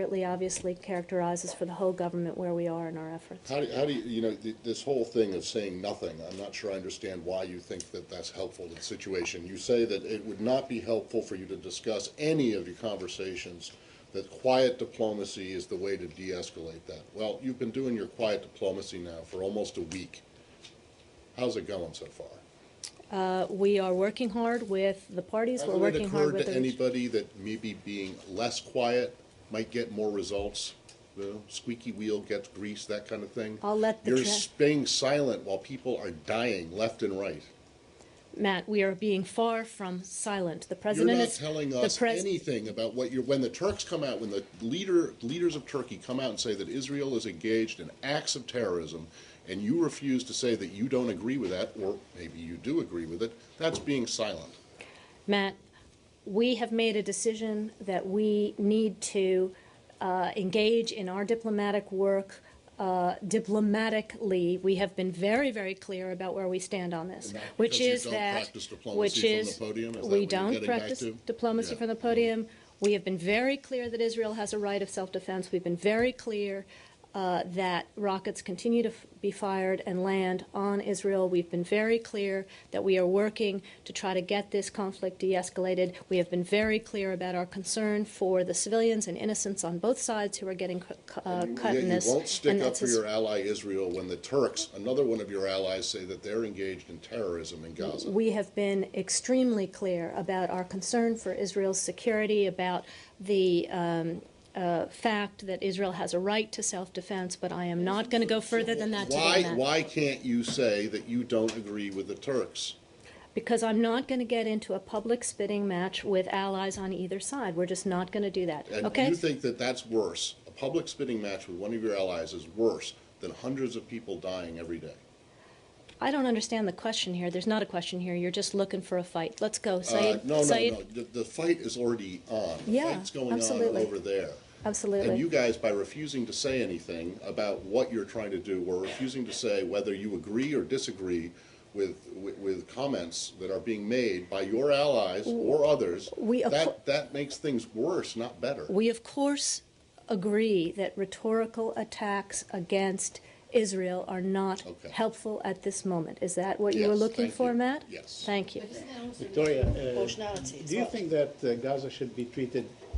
obviously characterizes for the whole government where we are in our efforts. How do you, this whole thing of saying nothing, I'm not sure I understand why you think that that's helpful to the situation. You say that it would not be helpful for you to discuss any of your conversations, that quiet diplomacy is the way to de-escalate that. Well, you've been doing your quiet diplomacy now for almost a week. How's it going so far? We are working hard with the parties. We're working hard with to anybody that maybe being less quiet might get more results? The squeaky wheel gets grease, that kind of thing? I'll let the You're being silent while people are dying left and right. Matt, we are being far from silent. The president You're not telling us anything about what you're. When the Turks come out, when the leaders of Turkey come out and say that Israel is engaged in acts of terrorism, and you refuse to say that you don't agree with that, or maybe you do agree with it, that's being silent. Matt, we have made a decision that we need to engage in our diplomatic work diplomatically. We have been very, very clear about where we stand on this, which is that we don't practice diplomacy from the podium. We have been very clear that Israel has a right of self-defense. We've been very clear that rockets continue to be fired and land on Israel. We've been very clear that we are working to try to get this conflict de-escalated. We have been very clear about our concern for the civilians and innocents on both sides who are getting cut in this. You won't stick up for your ally Israel when the Turks, another one of your allies, say that they're engaged in terrorism in Gaza. We have been extremely clear about our concern for Israel's security, about the fact that Israel has a right to self-defense, but I am not going to go further than that today. Why can't you say that you don't agree with the Turks? Because I'm not going to get into a public spitting match with allies on either side. We're just not going to do that. And okay? You think that that's worse? A public spitting match with one of your allies is worse than hundreds of people dying every day? I don't understand the question here. There's not a question here. You're just looking for a fight. Let's go, Zaid. No. The fight is already on. The fight's going on over there. Absolutely. And you guys, by refusing to say anything about what you're trying to do, or refusing to say whether you agree or disagree with comments that are being made by your allies or others, that makes things worse, not better. We, of course, agree that rhetorical attacks against Israel are not helpful at this moment. Is that what you were looking for, Matt? Yes. Thank you. Victoria, do you think that Gaza should be treated